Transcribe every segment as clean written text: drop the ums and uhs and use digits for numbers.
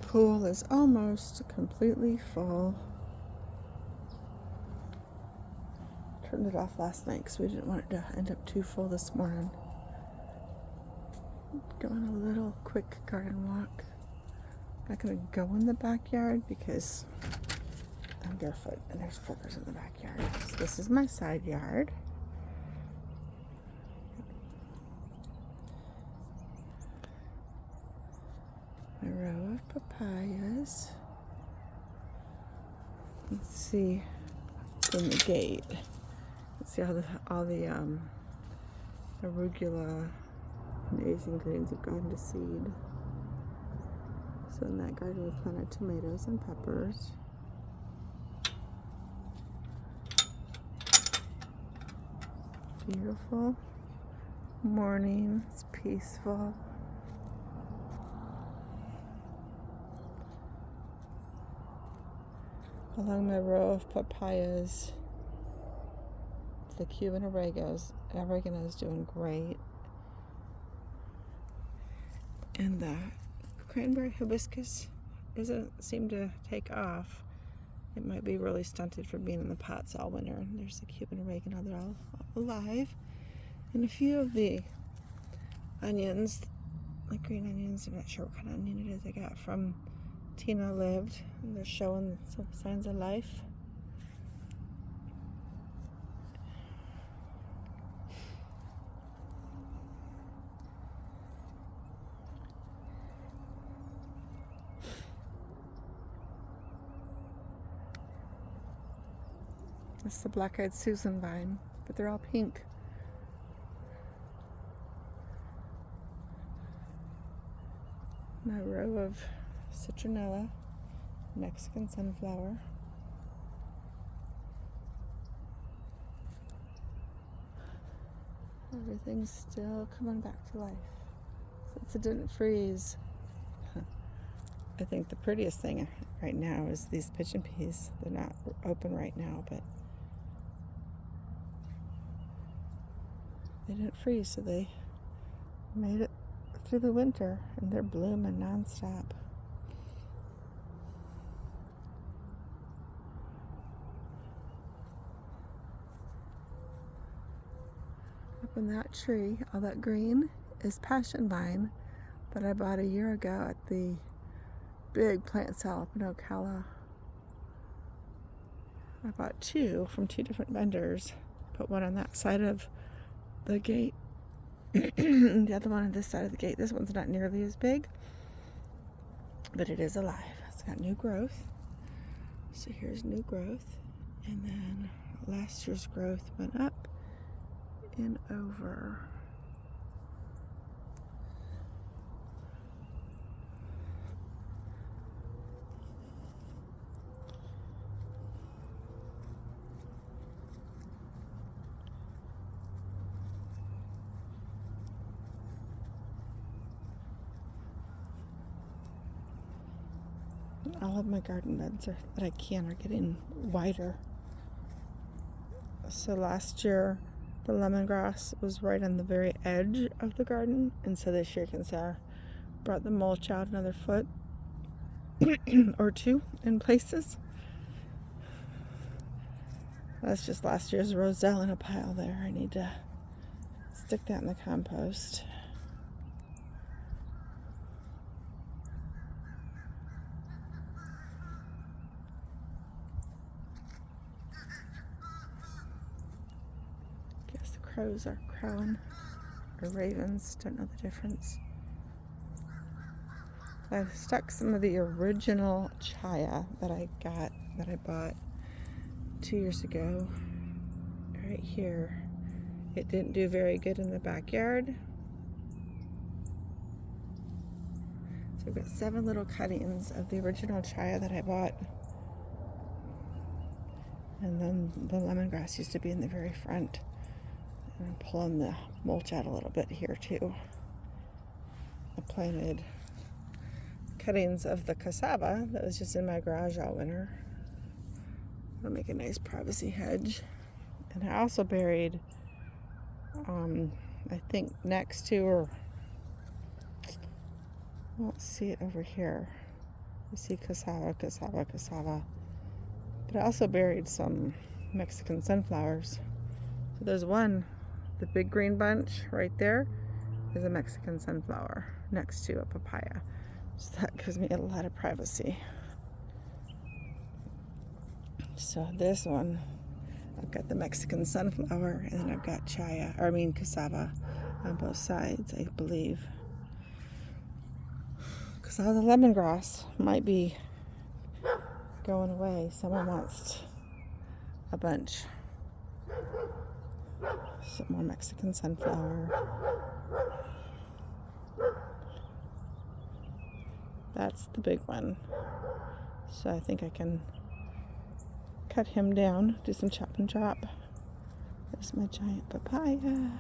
pool is almost completely full. Turned it off last night because we didn't want it to end up too full this morning. Go on a little quick garden walk. Not going to go in the backyard because I'm barefoot and there's critters in the backyard. So this is my side yard. A row of papayas. Let's see in the gate. Let's see how all the arugula and Asian greens have gone to seed. So in that garden we planted tomatoes and peppers. Beautiful morning. It's peaceful. Along my row of papayas, the Cuban oregano is doing great. And the cranberry hibiscus doesn't seem to take off. It might be really stunted from being in the pots all winter. And there's the Cuban oregano, they're all alive. And a few of the onions, like green onions, I'm not sure what kind of onion it is, I got from Tina Lived, and they're showing some signs of life. It's the black-eyed Susan vine, but they're all pink. My row of citronella, Mexican sunflower. Everything's still coming back to life since it didn't freeze. I think the prettiest thing right now is these pigeon peas. They're not open right now, but they didn't freeze, so they made it through the winter, and they're blooming nonstop. Up in that tree, all that green is passion vine that I bought a year ago at the big plant sale up in Ocala. I bought two from two different vendors. Put one on that side of the gate, the other one on this side of the gate. This one's not nearly as big, but it is alive. It's got new growth. So here's new growth, and then last year's growth went up and over. All of my garden beds that I can are getting wider. So last year the lemongrass was right on the very edge of the garden, and so this year Kinsara brought the mulch out another foot or two in places. That's just last year's roselle in a pile there. I need to stick that in the compost. Guess the crows are crowing, or ravens, don't know the difference. I've stuck some of the original chaya that I bought 2 years ago right here. It didn't do very good in the backyard. So I've got 7 little cuttings of the original chaya that I bought. And then the lemongrass used to be in the very front. And I'm pulling the mulch out a little bit here too. I planted cuttings of the cassava that was just in my garage all winter. It'll make a nice privacy hedge. And I also buried, I think next to, or I won't see it over here. You see cassava, cassava, cassava. But I also buried some Mexican sunflowers. So there's one, the big green bunch right there is a Mexican sunflower next to a papaya. So that gives me a lot of privacy. So this one, I've got the Mexican sunflower, and then I've got cassava on both sides, I believe. Cassava, the lemongrass might be going away. Someone wants a bunch. Some more Mexican sunflower. That's the big one. So I think I can cut him down, do some chop and chop. There's my giant papaya.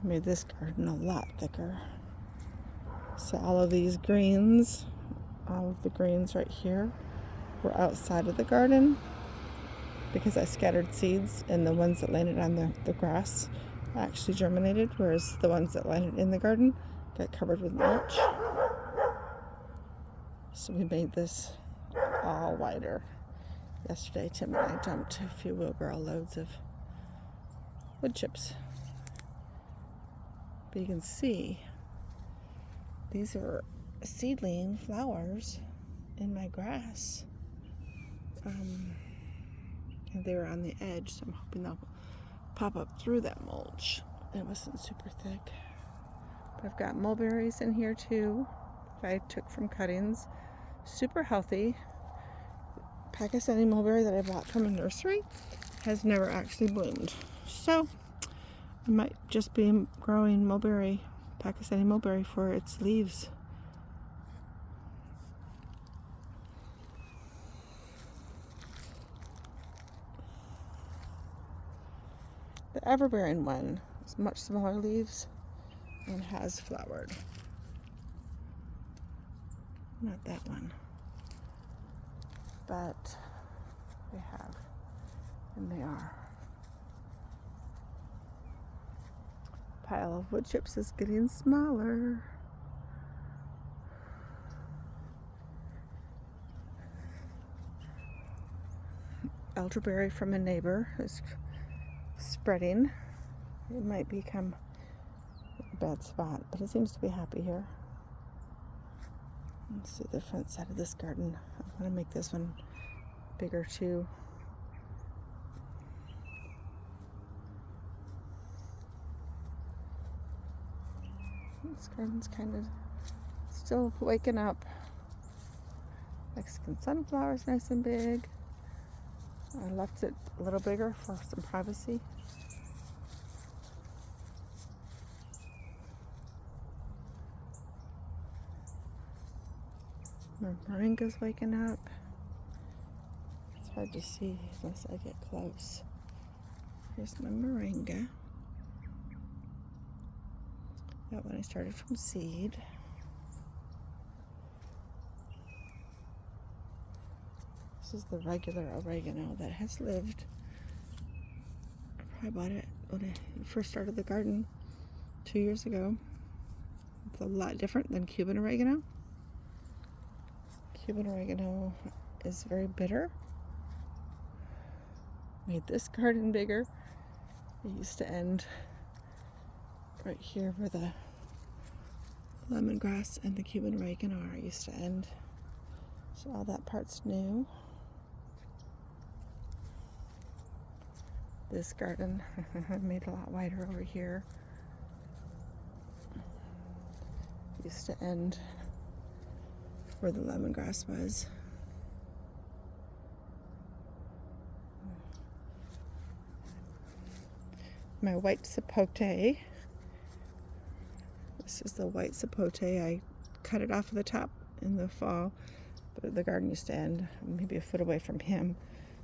I made this garden a lot thicker. So all of these greens, all of the greens right here were outside of the garden because I scattered seeds, and the ones that landed on the grass actually germinated, whereas the ones that landed in the garden got covered with mulch. So we made this all wider. Yesterday, Tim and I dumped a few wheelbarrow loads of wood chips. But you can see these are seedling flowers in my grass. And they were on the edge, so I'm hoping they'll pop up through that mulch. It wasn't super thick. But I've got mulberries in here too, that I took from cuttings. Super healthy. Pakistani mulberry that I bought from a nursery has never actually bloomed. So I might just be growing Pakistani mulberry for its leaves. The everbearing one has much smaller leaves and has flowered. Not that one, but they have, and they are. Pile of wood chips is getting smaller. Elderberry from a neighbor is spreading. It might become a bad spot, but it seems to be happy here. Let's see the front side of this garden. I want to make this one bigger too. This garden's kind of still waking up. Mexican sunflowers, nice and big. I left it a little bigger for some privacy. My moringa's waking up. It's hard to see unless I get close. Here's my moringa. That one I started from seed. This is the regular oregano that has lived. I bought it when I first started the garden 2 years ago. It's a lot different than Cuban oregano. Cuban oregano is very bitter. Made this garden bigger. It used to end right here where the lemongrass and the Cuban oregano are. It used to end. So all that part's new. This garden I made a lot wider over here. Used to end where the lemongrass was. My white sapote. This is the white sapote. I cut it off of the top in the fall, but the garden used to end maybe a foot away from him.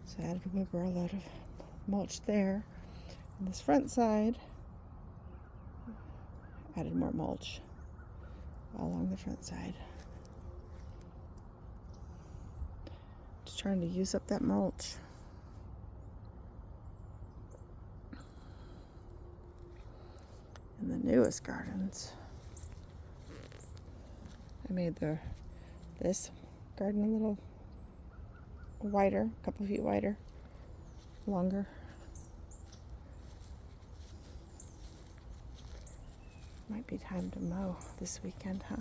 So I added a wheelbarrow load of mulch there. On this front side, added more mulch all along the front side. Just trying to use up that mulch. in the newest gardens. I made this garden a little wider, a couple feet wider, longer. Might be time to mow this weekend, huh?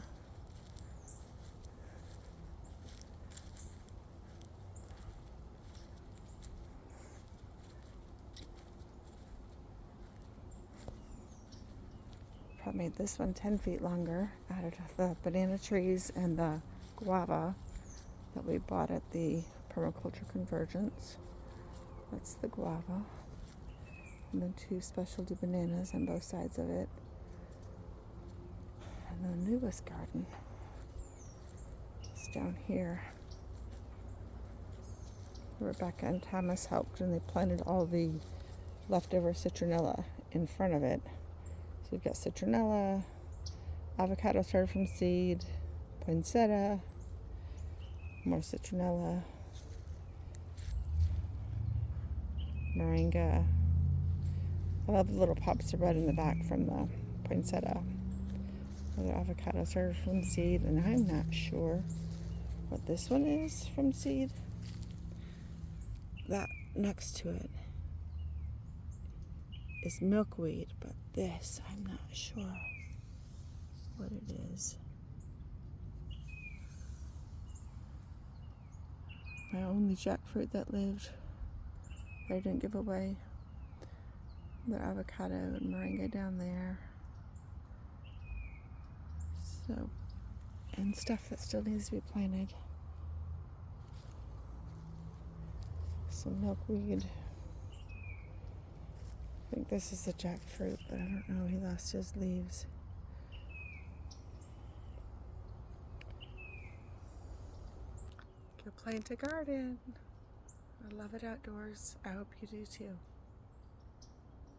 Probably made this one 10 feet longer. Added the banana trees and the guava that we bought at the Permaculture Convergence. That's the guava. And then 2 specialty bananas on both sides of it. And the newest garden is down here. Rebecca and Thomas helped, and they planted all the leftover citronella in front of it. So we've got citronella, avocado started from seed, poinsettia, more citronella, moringa. I love the little pops of red in the back from the poinsettia. Another avocado started from seed, and I'm not sure what this one is from seed. That next to it is milkweed, but this, I'm not sure what it is. My only jackfruit that lived, that I didn't give away. The avocado and moringa down there. So, and stuff that still needs to be planted. Some milkweed. I think this is the jackfruit, but I don't know. He lost his leaves. Go plant a garden. I love it outdoors. I hope you do too.